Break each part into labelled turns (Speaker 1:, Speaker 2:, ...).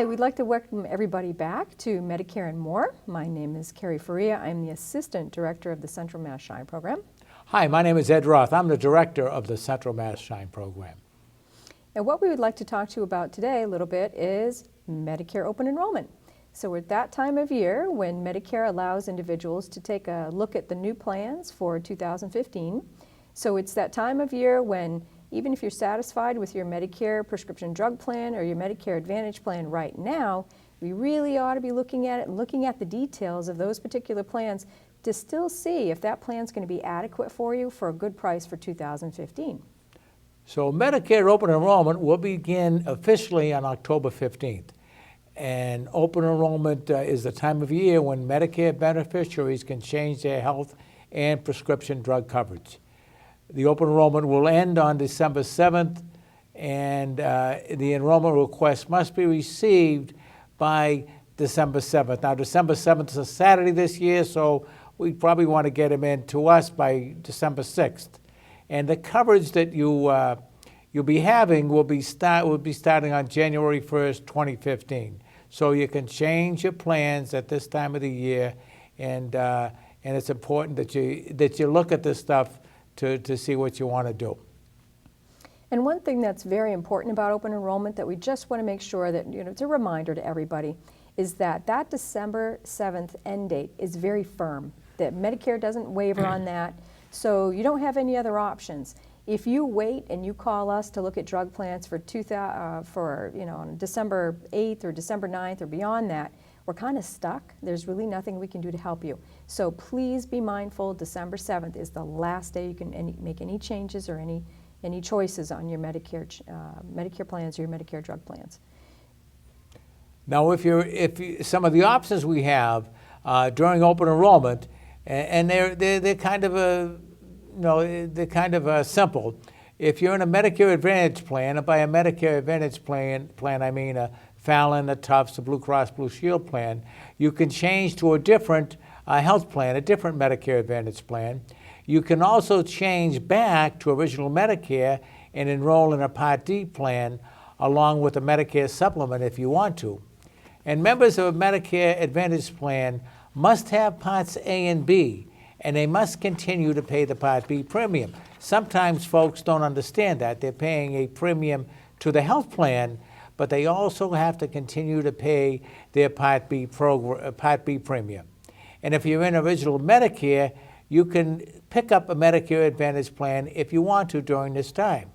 Speaker 1: Hi, we'd like to welcome everybody back to Medicare and More. My name is Kerry Faria. I'm the Assistant Director of the Central Mass Shine Program.
Speaker 2: Hi, my name is Ed Roth. I'm the Director of the Central Mass Shine Program.
Speaker 1: And what we would like to talk to you about today a little bit is Medicare open enrollment. So we're at that time of year when Medicare allows individuals to take a look at the new plans for 2015. So it's that time of year when even if you're satisfied with your Medicare prescription drug plan or your Medicare Advantage plan right now, we really ought to be looking at it and looking at the details of those particular plans to still see if that plan's going to be adequate for you for a good price for 2015.
Speaker 2: So Medicare open enrollment will begin officially on October 15th. And open enrollment is the time of year when Medicare beneficiaries can change their health and prescription drug coverage. The open enrollment will end on December 7th, and the enrollment request must be received by December 7th. Now, December 7th is a Saturday this year, so we probably want to get them in to us by December 6th. And the coverage that you'll be having will be starting on January 1st, 2015. So you can change your plans at this time of the year, and it's important that you look at this stuff to see what you want to do.
Speaker 1: And one thing that's very important about open enrollment that we just want to make sure that, it's a reminder to everybody, is that December 7th end date is very firm, that Medicare doesn't waver on that, so you don't have any other options. If you wait and you call us to look at drug plans for on December 8th or December 9th or beyond that, we're kind of stuck. There's really nothing we can do to help you. So please be mindful, December 7th is the last day you can make any changes or any choices on your Medicare plans or your Medicare drug plans.
Speaker 2: Now, some of the options we have during open enrollment, and they're kind of simple. If you're in a Medicare Advantage plan, and by a Medicare Advantage plan I mean a Fallon, a Tufts, a Blue Cross Blue Shield plan, you can change to a different health plan, a different Medicare Advantage plan. You can also change back to original Medicare and enroll in a Part D plan along with a Medicare supplement if you want to. And members of a Medicare Advantage plan must have Parts A and B, and they must continue to pay the Part B premium. Sometimes folks don't understand that. They're paying a premium to the health plan, but they also have to continue to pay their Part B premium. And if you're in original Medicare, you can pick up a Medicare Advantage plan if you want to during this time.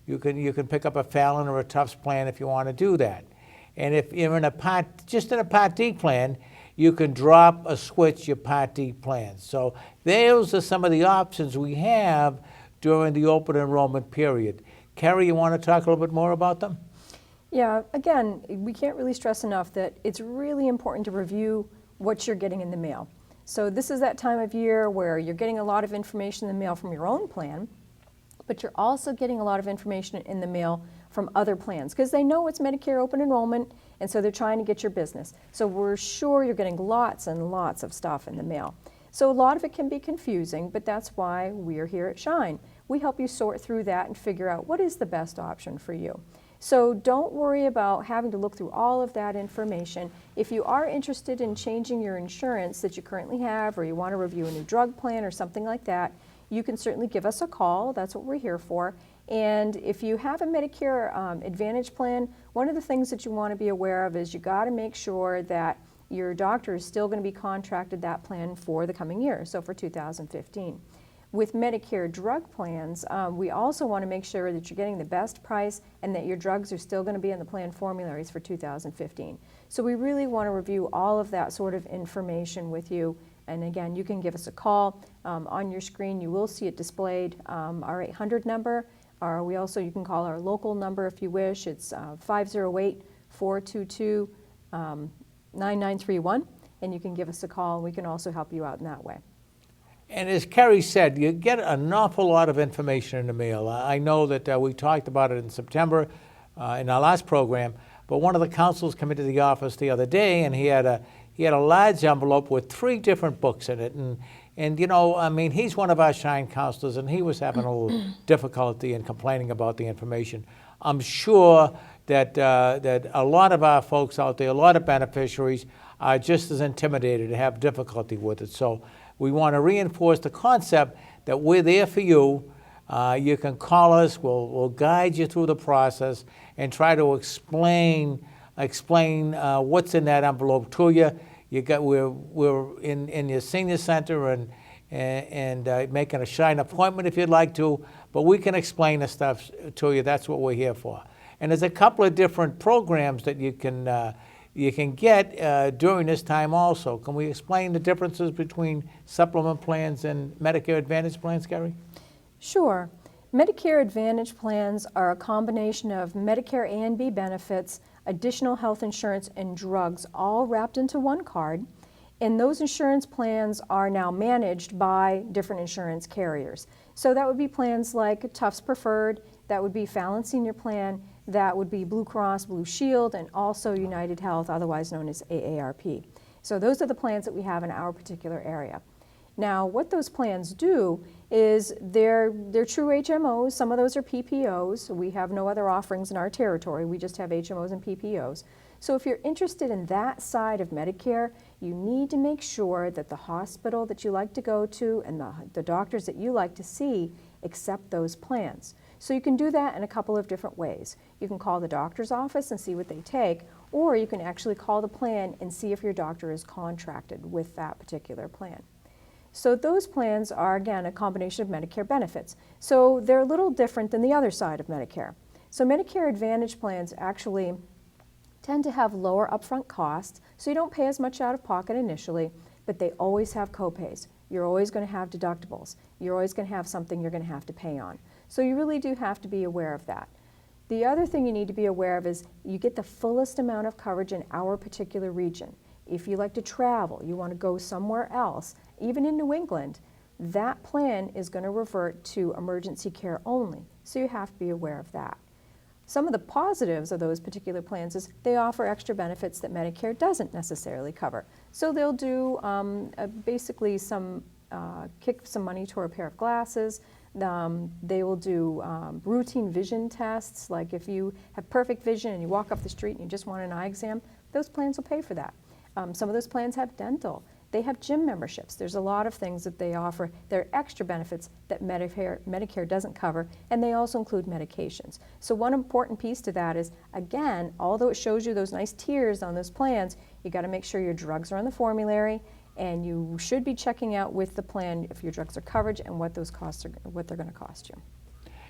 Speaker 2: You can pick up a Fallon or a Tufts plan if you want to do that. And if you're in a Part D plan, you can drop or switch your Part D plans. So those are some of the options we have during the open enrollment period. Kerry, you want to talk a little bit more about them?
Speaker 1: Yeah, again, we can't really stress enough that it's really important to review what you're getting in the mail. So this is that time of year where you're getting a lot of information in the mail from your own plan, but you're also getting a lot of information in the mail from other plans because they know it's Medicare open enrollment, and so they're trying to get your business. So we're sure you're getting lots and lots of stuff in the mail. So a lot of it can be confusing, but that's why we're here at Shine. We help you sort through that and figure out what is the best option for you. So don't worry about having to look through all of that information. If you are interested in changing your insurance that you currently have, or you want to review a new drug plan or something like that, you can certainly give us a call. That's what we're here for. And if you have a Medicare Advantage plan, one of the things that you want to be aware of is you got to make sure that your doctor is still going to be contracted that plan for the coming year, so for 2015. With Medicare drug plans, we also want to make sure that you're getting the best price and that your drugs are still going to be in the plan formularies for 2015. So we really want to review all of that sort of information with you. And again, you can give us a call. On your screen, you will see it displayed, our 800 number. You can call our local number if you wish. It's 508-422-9931. And you can give us a call, and we can also help you out in that way.
Speaker 2: And as Kerry said, you get an awful lot of information in the mail. I know that we talked about it in September in our last program, but one of the counselors came into the office the other day, and he had a large envelope with 3 different books in it. And he's one of our Shine counselors, and he was having a little difficulty in complaining about the information. I'm sure that a lot of our folks out there, a lot of beneficiaries, are just as intimidated and have difficulty with it. So we want to reinforce the concept that we're there for you. You can call us. We'll guide you through the process and try to explain what's in that envelope to you. We're in your senior center and making a shine appointment if you'd like to, but we can explain the stuff to you. That's what we're here for. And there's a couple of different programs that you can get during this time also. Can we explain the differences between supplement plans and Medicare Advantage plans, Gary?
Speaker 1: Sure. Medicare Advantage plans are a combination of Medicare A and B benefits, additional health insurance, and drugs all wrapped into one card. And those insurance plans are now managed by different insurance carriers. So that would be plans like Tufts Preferred, that would be Fallon Senior Plan, that would be Blue Cross Blue Shield, and also United Health, otherwise known as AARP. So those are the plans that we have in our particular area. Now, what those plans do is they're true HMOs. Some of those are PPOs. We have no other offerings in our territory. We just have HMOs and PPOs. So if you're interested in that side of Medicare, you need to make sure that the hospital that you like to go to and the doctors that you like to see accept those plans. So you can do that in a couple of different ways. You can call the doctor's office and see what they take, or you can actually call the plan and see if your doctor is contracted with that particular plan. So those plans are, again, a combination of Medicare benefits. So they're a little different than the other side of Medicare. So Medicare Advantage plans actually tend to have lower upfront costs, so you don't pay as much out of pocket initially, but they always have copays. You're always going to have deductibles. You're always going to have something you're going to have to pay on. So you really do have to be aware of that. The other thing you need to be aware of is you get the fullest amount of coverage in our particular region. If you like to travel, you want to go somewhere else, even in New England, that plan is going to revert to emergency care only. So you have to be aware of that. Some of the positives of those particular plans is they offer extra benefits that Medicare doesn't necessarily cover. So they'll do basically kick some money toward a pair of glasses. They will do routine vision tests, like if you have perfect vision and you walk up the street and you just want an eye exam, those plans will pay for that. Some of those plans have dental. They have gym memberships. There's a lot of things that they offer. They're extra benefits that Medicare doesn't cover, and they also include medications. So one important piece to that is, again, although it shows you those nice tiers on those plans, you got to make sure your drugs are on the formulary, and you should be checking out with the plan if your drugs are covered and what those costs are, what they're going to cost you.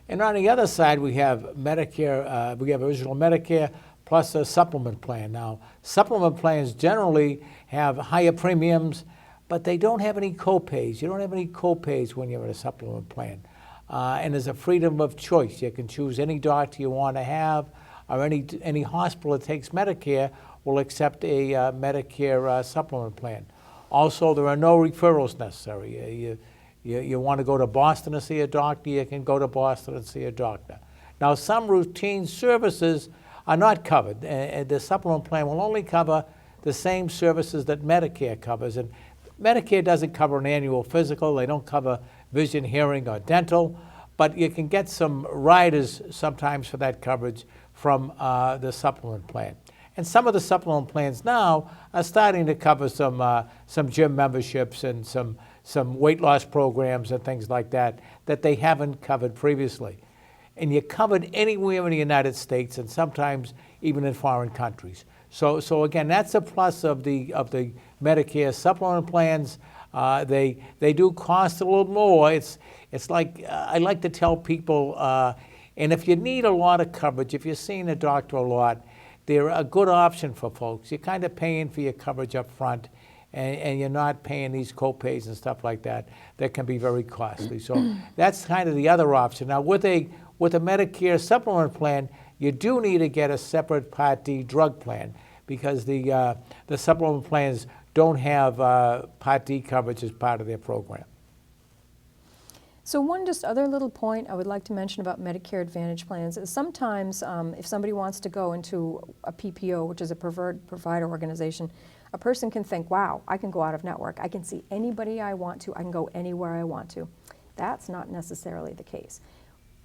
Speaker 2: And on the other side, we have Medicare. We have original Medicare plus a supplement plan. Now, supplement plans generally have higher premiums, but they don't have any copays. You don't have any copays when you're in a supplement plan. And there's a freedom of choice. You can choose any doctor you want to have, or any hospital that takes Medicare will accept a Medicare supplement plan. Also, there are no referrals necessary. You want to go to Boston to see a doctor, you can go to Boston and see a doctor. Now, some routine services are not covered. The supplement plan will only cover the same services that Medicare covers. And Medicare doesn't cover an annual physical. They don't cover vision, hearing, or dental. But you can get some riders sometimes for that coverage from the supplement plan. And some of the supplement plans now are starting to cover some gym memberships and some weight loss programs and things like that they haven't covered previously. And you're covered anywhere in the United States and sometimes even in foreign countries. So again, that's a plus of the Medicare supplement plans. They do cost a little more. It's like I like to tell people, and if you need a lot of coverage, if you're seeing a doctor a lot, they're a good option for folks. You're kind of paying for your coverage up front, and you're not paying these co-pays and stuff like that can be very costly. So that's kind of the other option. Now, with a Medicare supplement plan, you do need to get a separate Part D drug plan because the supplement plans don't have Part D coverage as part of their program.
Speaker 1: So one just other little point I would like to mention about Medicare Advantage plans is sometimes if somebody wants to go into a PPO, which is a preferred provider organization, a person can think, wow, I can go out of network. I can see anybody I want to. I can go anywhere I want to. That's not necessarily the case.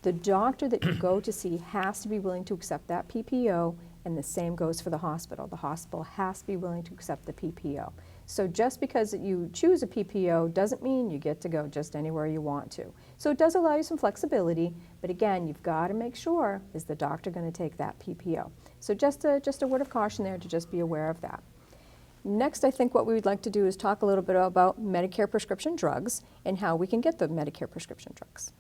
Speaker 1: The doctor that you go to see has to be willing to accept that PPO, and the same goes for the hospital. The hospital has to be willing to accept the PPO. So just because you choose a PPO doesn't mean you get to go just anywhere you want to. So it does allow you some flexibility, but again, you've got to make sure, is the doctor going to take that PPO? So just a word of caution there to just be aware of that. Next, I think what we would like to do is talk a little bit about Medicare prescription drugs and how we can get the Medicare prescription drugs.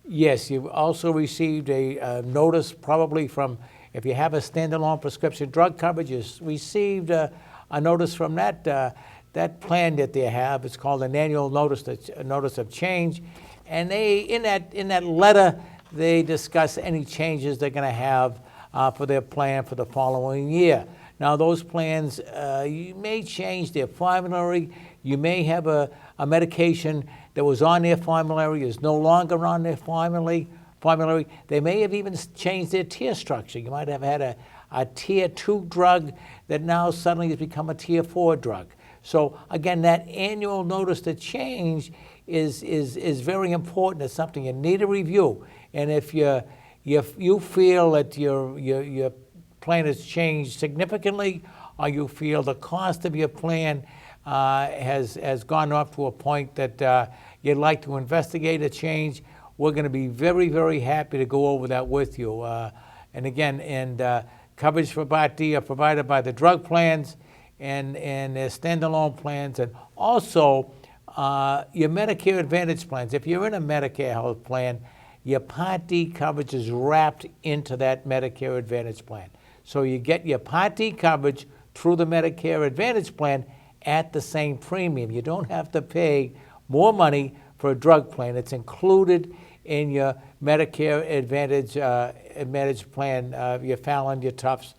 Speaker 2: Yes, you've also received a notice probably from, if you have a standalone prescription drug coverage, you received a notice from that plan that they have. It's called an annual notice of change. And they, in that letter, they discuss any changes they're going to have for their plan for the following year. Now, those plans, you may change their formulary. You may have a medication that was on their formulary is no longer on their formulary. They may have even changed their tier structure. You might have had a tier 2 drug that now suddenly has become a tier 4 drug. So again, that annual notice to change is very important. It's something you need to review. And if you feel that your plan has changed significantly, or you feel the cost of your plan has gone up to a point that you'd like to investigate a change, we're going to be very, very happy to go over that with you. And again, coverage for Part D are provided by the drug plans and their standalone plans, and also your Medicare Advantage plans. If you're in a Medicare health plan, your Part D coverage is wrapped into that Medicare Advantage plan. So you get your Part D coverage through the Medicare Advantage plan at the same premium. You don't have to pay more money for a drug plan. It's included in your Medicare Advantage plan, your Fallon, your Tufts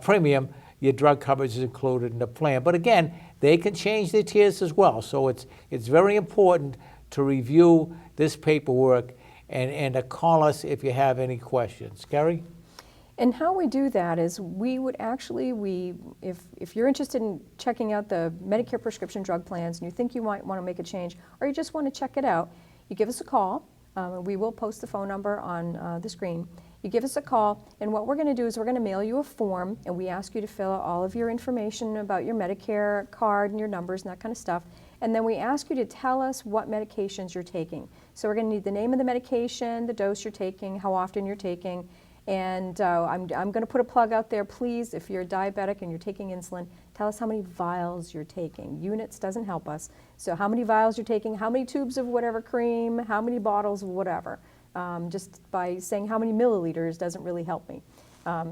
Speaker 2: premium. Your drug coverage is included in the plan. But again, they can change their tiers as well. So it's very important to review this paperwork and to call us if you have any questions. Kerry?
Speaker 1: And how we do that is we would actually, if you're interested in checking out the Medicare prescription drug plans and you think you might want to make a change, or you just want to check it out, you give us a call. We will post the phone number on the screen. You give us a call, and what we're going to do is we're going to mail you a form, and we ask you to fill out all of your information about your Medicare card and your numbers and that kind of stuff. And then we ask you to tell us what medications you're taking. So we're going to need the name of the medication, the dose you're taking, how often you're taking. And I'm going to put a plug out there. Please, if you're diabetic and you're taking insulin, tell us how many vials you're taking. Units doesn't help us. So how many vials you're taking, how many tubes of whatever cream, how many bottles of whatever. Just by saying how many milliliters doesn't really help me.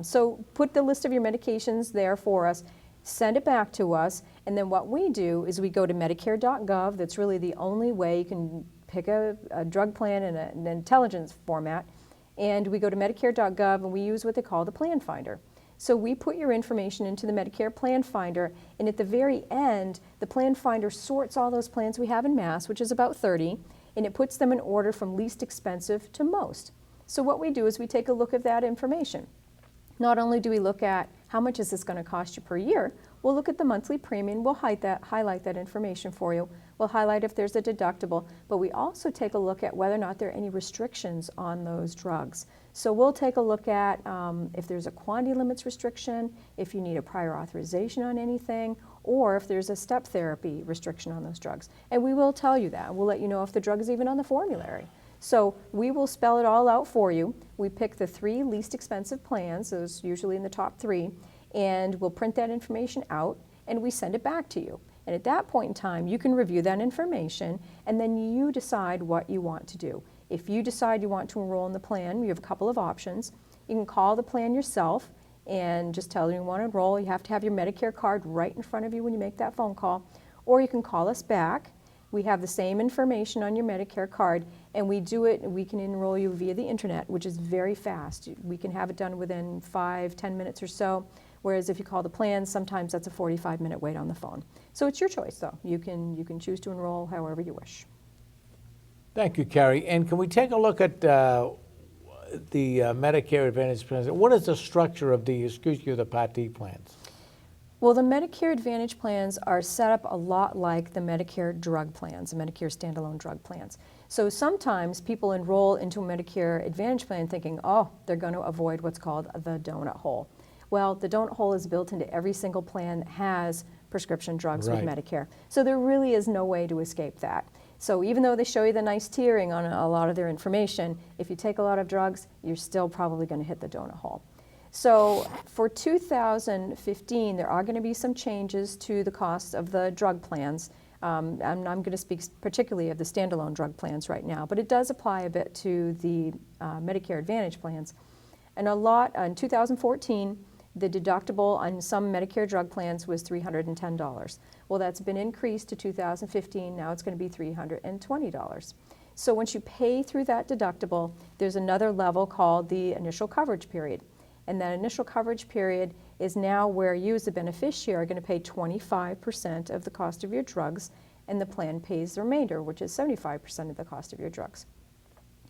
Speaker 1: So put the list of your medications there for us, send it back to us, and then what we do is we go to Medicare.gov. That's really the only way you can pick a drug plan in an intelligence format. And we go to Medicare.gov and we use what they call the Plan Finder. So we put your information into the Medicare Plan Finder, and at the very end, the Plan Finder sorts all those plans we have in Mass, which is about 30, and it puts them in order from least expensive to most. So what we do is we take a look at that information. Not only do we look at how much is this going to cost you per year, we'll look at the monthly premium, we'll highlight that information for you, we'll highlight if there's a deductible, but we also take a look at whether or not there are any restrictions on those drugs. So we'll take a look at if there's a quantity limits restriction, if you need a prior authorization on anything, or if there's a step therapy restriction on those drugs. And we will tell you that. We'll let you know if the drug is even on the formulary. So we will spell it all out for you. We pick the 3 least expensive plans, those usually in the top 3, and we'll print that information out and we send it back to you. And at that point in time, you can review that information and then you decide what you want to do. If you decide you want to enroll in the plan, you have a couple of options. You can call the plan yourself and just tell them you want to enroll. You have to have your Medicare card right in front of you when you make that phone call. Or you can call us back. We have the same information on your Medicare card, and we can enroll you via the internet, which is very fast. We can have it done within 5-10 minutes or so, whereas if you call the plan, sometimes that's a 45-minute wait on the phone. So it's your choice, though. You can choose to enroll however you wish.
Speaker 2: Thank you, Kerry. And can we take a look at the Medicare Advantage plans? What is the structure of the Part D plans?
Speaker 1: Well, the Medicare Advantage plans are set up a lot like the Medicare drug plans, the Medicare standalone drug plans. So sometimes people enroll into a Medicare Advantage plan thinking, oh, they're going to avoid what's called the donut hole. Well, the donut hole is built into every single plan that has prescription drugs with
Speaker 2: Right.
Speaker 1: Medicare. So there really is no way to escape that. So even though they show you the nice tiering on a lot of their information, if you take a lot of drugs, you're still probably going to hit the donut hole. So for 2015, there are going to be some changes to the costs of the drug plans. And I'm going to speak particularly of the standalone drug plans right now, but it does apply a bit to the Medicare Advantage plans. And in 2014, the deductible on some Medicare drug plans was $310. Well, that's been increased to 2015. Now it's going to be $320. So once you pay through that deductible, there's another level called the initial coverage period. And that initial coverage period is now where you as the beneficiary are going to pay 25% of the cost of your drugs, and the plan pays the remainder, which is 75% of the cost of your drugs.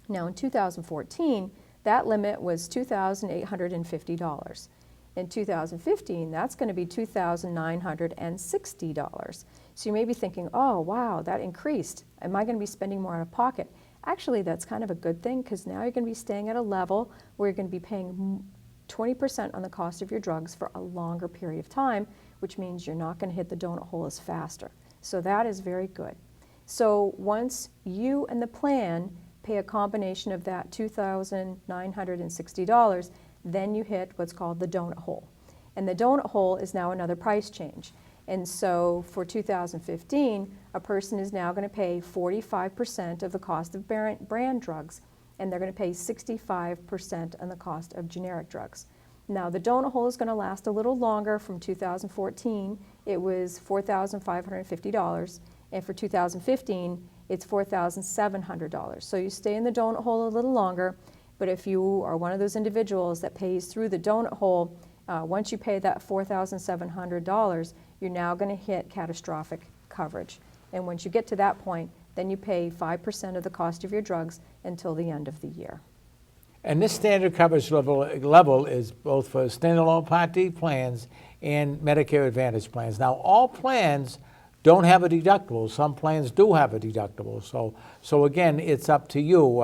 Speaker 1: Now in 2014, that limit was $2,850. In 2015, that's going to be $2,960. So you may be thinking, oh, wow, that increased. Am I going to be spending more out of pocket? Actually, that's kind of a good thing, because now you're going to be staying at a level where you're going to be paying 20% on the cost of your drugs for a longer period of time, which means you're not going to hit the donut hole as faster. So that is very good. So once you and the plan pay a combination of that $2,960, then you hit what's called the donut hole. And the donut hole is now another price change. And so for 2015, a person is now going to pay 45% of the cost of brand drugs, and they're going to pay 65% on the cost of generic drugs. Now, the donut hole is going to last a little longer. From 2014, it was $4,550, and for 2015, it's $4,700. So you stay in the donut hole a little longer, but if you are one of those individuals that pays through the donut hole, once you pay that $4,700, you're now going to hit catastrophic coverage. And once you get to that point, then you pay 5% of the cost of your drugs until the end of the year.
Speaker 2: And this standard coverage level is both for standalone Part D plans and Medicare Advantage plans. Now, all plans don't have a deductible. Some plans do have a deductible. So again, it's up to you.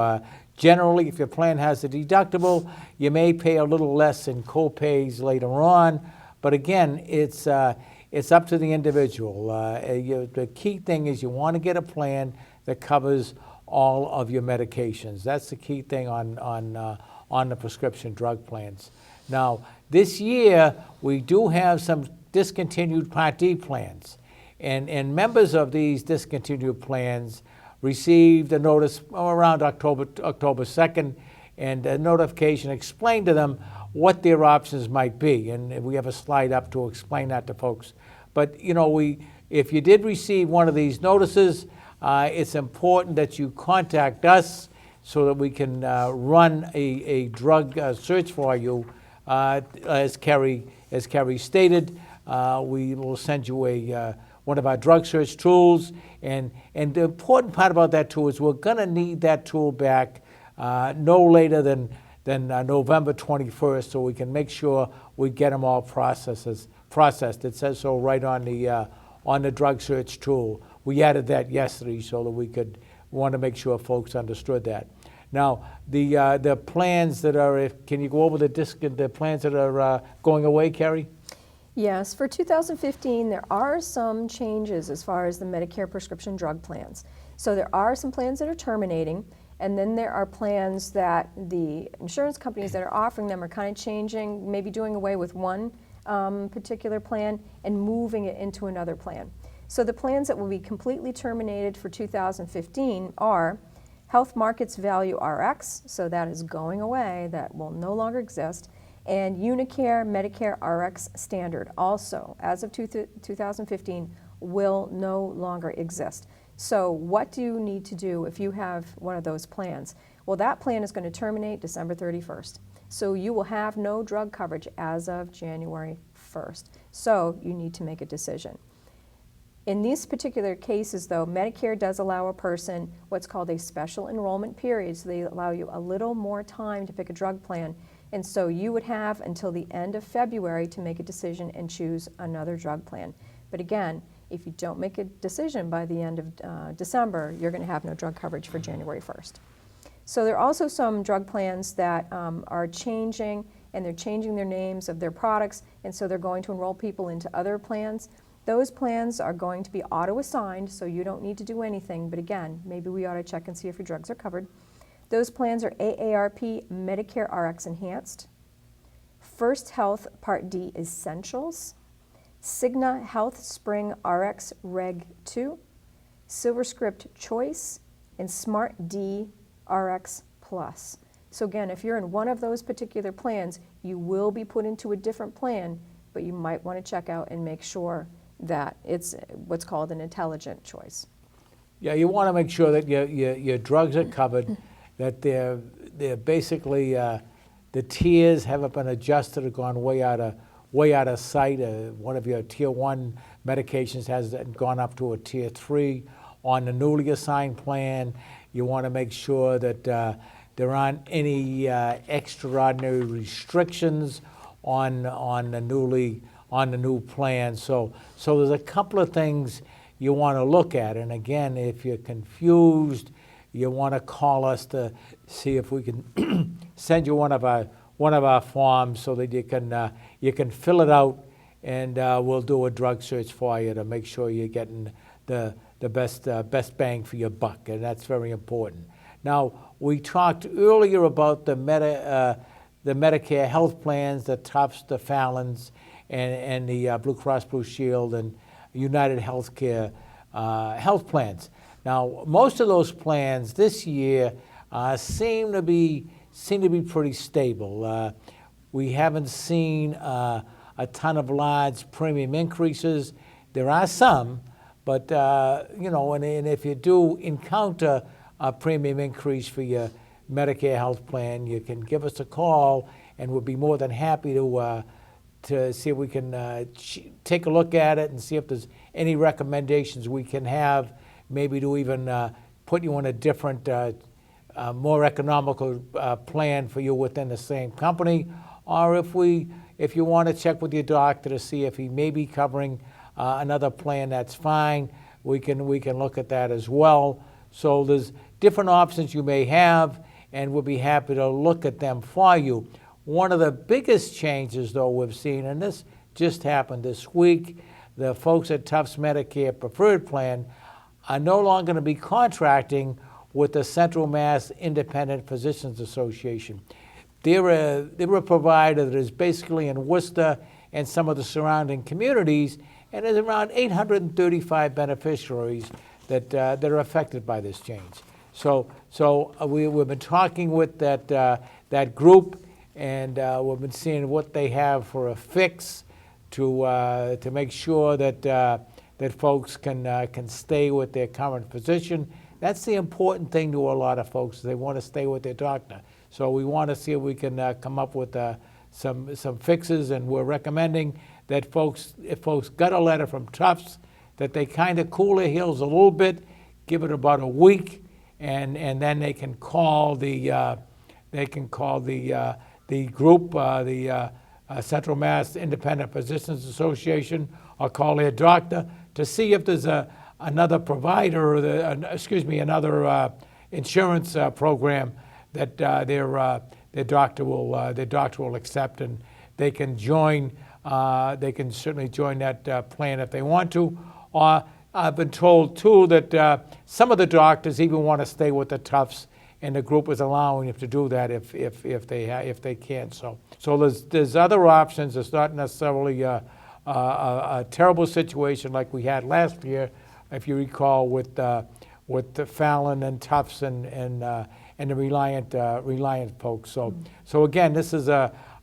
Speaker 2: Generally, if your plan has a deductible, you may pay a little less in co-pays later on. But again, it's up to the individual. The key thing is you want to get a plan that covers all of your medications. That's the key thing on the prescription drug plans. Now, this year, we do have some discontinued Part D plans. And members of these discontinued plans received a notice around October 2nd, and a notification explained to them what their options might be. And we have a slide up to explain that to folks. But, you know, if you did receive one of these notices, it's important that you contact us so that we can run a drug search for you. As Kerry stated, we will send you one of our drug search tools. And the important part about that tool is we're going to need that tool back no later than November 21st, so we can make sure we get them all processed. It says so right on the drug search tool. We added that yesterday so that we want to make sure folks understood that. Now, the plans that are, can you go over the plans that are going away, Kerry?
Speaker 1: Yes, for 2015, there are some changes as far as the Medicare prescription drug plans. So there are some plans that are terminating, and then there are plans that the insurance companies that are offering them are kind of changing, maybe doing away with one particular plan and moving it into another plan. So the plans that will be completely terminated for 2015 are Health Markets Value RX, so that is going away, that will no longer exist, and Unicare Medicare RX Standard also, as of 2015, will no longer exist. So what do you need to do if you have one of those plans? Well, that plan is going to terminate December 31st. So you will have no drug coverage as of January 1st. So you need to make a decision. In these particular cases, though, Medicare does allow a person what's called a special enrollment period. So they allow you a little more time to pick a drug plan. And so you would have until the end of February to make a decision and choose another drug plan. But again, if you don't make a decision by the end of December, you're going to have no drug coverage for January 1st. So there are also some drug plans that are changing, and they're changing their names of their products, and so they're going to enroll people into other plans. Those plans are going to be auto-assigned, so you don't need to do anything, but again, maybe we ought to check and see if your drugs are covered. Those plans are AARP Medicare RX Enhanced, First Health Part D Essentials, Cigna Health Spring RX Reg 2, SilverScript Choice, and Smart D RX Plus. So again, if you're in one of those particular plans, you will be put into a different plan, but you might want to check out and make sure that it's what's called an intelligent choice.
Speaker 2: Yeah, you want to make sure that your drugs are covered, that they're basically the tiers haven't been adjusted or gone way out of sight. One of your tier 1 medications has gone up to a tier 3 on the newly assigned plan. You want to make sure that there aren't any extraordinary restrictions on the new plan. So there's a couple of things you want to look at. And again, if you're confused, you want to call us to see if we can send you one of our forms so that you can fill it out, and we'll do a drug search for you to make sure you're getting the best bang for your buck, and that's very important. Now, we talked earlier about the Medicare health plans, the Tufts, the Fallons, and the Blue Cross Blue Shield and United Healthcare health plans. Now, most of those plans this year seem to be pretty stable. We haven't seen a ton of large premium increases. There are some, but and if you do encounter a premium increase for your Medicare health plan, you can give us a call, and we'll be more than happy to see if we can take a look at it and see if there's any recommendations we can have, maybe to even put you on a different, more economical plan for you within the same company, or if you want to check with your doctor to see if he may be covering another plan, that's fine. We can look at that as well. So there's different options you may have, and we'll be happy to look at them for you. One of the biggest changes, though, we've seen, and this just happened this week, the folks at Tufts Medicare Preferred Plan are no longer going to be contracting with the Central Mass Independent Physicians Association. They're a provider that is basically in Worcester and some of the surrounding communities, and there's around 835 beneficiaries that are affected by this change. So we've been talking with that group, and we've been seeing what they have for a fix to make sure that folks can stay with their current physician. That's the important thing to a lot of folks. They want to stay with their doctor. So we want to see if we can come up with some fixes, and we're recommending that if folks got a letter from Tufts, that they kind of cool their heels a little bit, give it about a week, and then they can call the group, the Central Mass Independent Physicians Association, or call their doctor to see if there's another provider, or another insurance program that their doctor will accept, and they can join. They can certainly join that plan if they want to. I've been told too that some of the doctors even want to stay with the Tufts, and the group is allowing them to do that if they can. So there's other options. It's not necessarily a terrible situation like we had last year, if you recall, with the Fallon and Tufts and the Reliant folks. So again, this is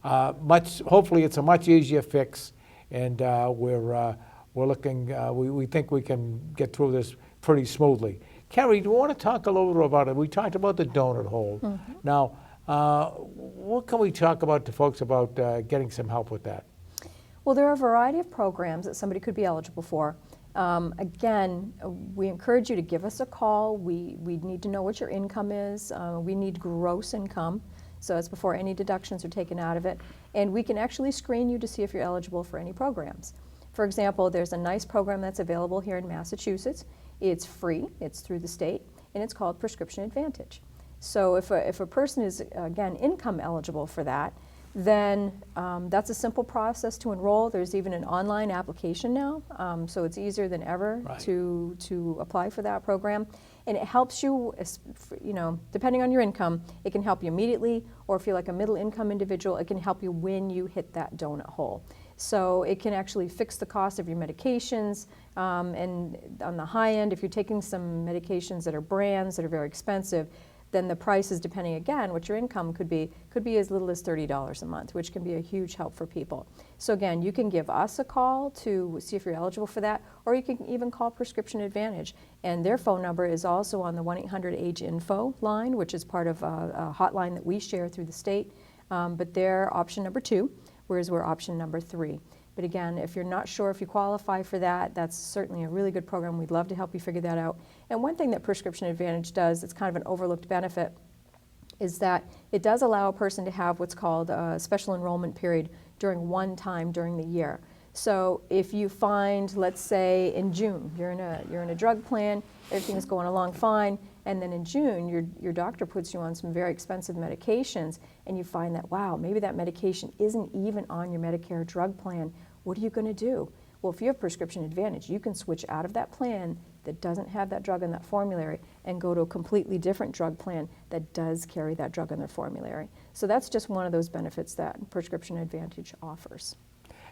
Speaker 2: hopefully it's a much easier fix, and we're looking. We think we can get through this pretty smoothly. Kerry, do you want to talk a little bit about it? We talked about the donut hole. Mm-hmm. Now, what can we talk about to folks about getting some help with that?
Speaker 1: Well, there are a variety of programs that somebody could be eligible for. Again, we encourage you to give us a call. We need to know what your income is. We need gross income. So it's before any deductions are taken out of it. And we can actually screen you to see if you're eligible for any programs. For example, there's a nice program that's available here in Massachusetts. It's free, it's through the state, and it's called Prescription Advantage. So if a person is, again, income eligible for that, then that's a simple process to enroll. There's even an online application now, so it's easier than ever to apply for that program. And it helps you, depending on your income, it can help you immediately, or if you're like a middle income individual, it can help you when you hit that donut hole. So it can actually fix the cost of your medications, and on the high end, if you're taking some medications that are brands that are very expensive, then the prices, depending again what your income could be as little as $30 a month, which can be a huge help for people. So again, you can give us a call to see if you're eligible for that, or you can even call Prescription Advantage. And their phone number is also on the 1-800-AGE-INFO line, which is part of a hotline that we share through the state. But they're option number 2, whereas we're option number 3. But again, if you're not sure if you qualify for that, that's certainly a really good program. We'd love to help you figure that out. And one thing that Prescription Advantage does, it's kind of an overlooked benefit, is that it does allow a person to have what's called a special enrollment period during one time during the year. So if you find, let's say in June, you're in a drug plan, everything's going along fine, and then in June your doctor puts you on some very expensive medications, and you find that, wow, maybe that medication isn't even on your Medicare drug plan. What are you going to do? Well, if you have Prescription Advantage, you can switch out of that plan that doesn't have that drug in that formulary and go to a completely different drug plan that does carry that drug in their formulary. So that's just one of those benefits that Prescription Advantage offers.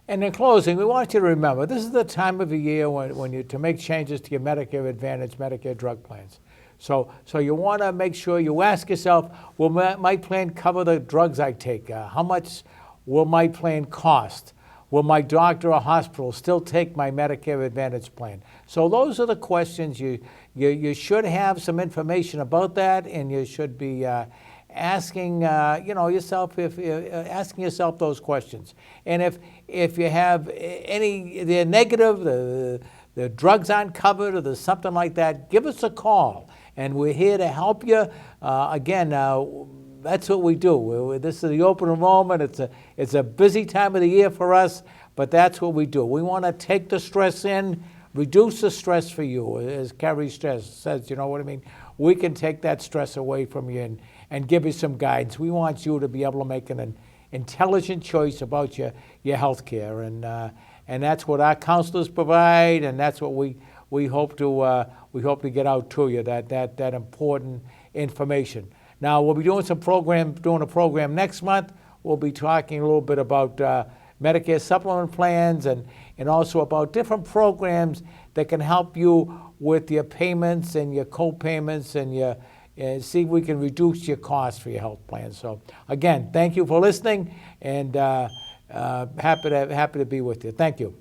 Speaker 2: And in closing, we want you to remember, this is the time of the year when you to make changes to your Medicare Advantage, Medicare drug plans. So you want to make sure you ask yourself, will my plan cover the drugs I take? How much will my plan cost? Will my doctor or hospital still take my Medicare Advantage plan? So those are the questions. You should have some information about that, and you should be asking yourself asking yourself those questions. And if you have they're negative, the drugs aren't covered, or there's something like that, give us a call, and we're here to help you. That's what we do. This is the open enrollment. It's a busy time of the year for us, but that's what we do. We want to take the stress in, reduce the stress for you. As Kerry says, you know what I mean? We can take that stress away from you and give you some guidance. We want you to be able to make an intelligent choice about your health care, and that's what our counselors provide, and that's what we hope to get out to you, that important information. Now, we'll be doing a program next month. We'll be talking a little bit about Medicare supplement plans and also about different programs that can help you with your payments and your co-payments and see if we can reduce your costs for your health plan. So, again, thank you for listening, and happy to be with you. Thank you.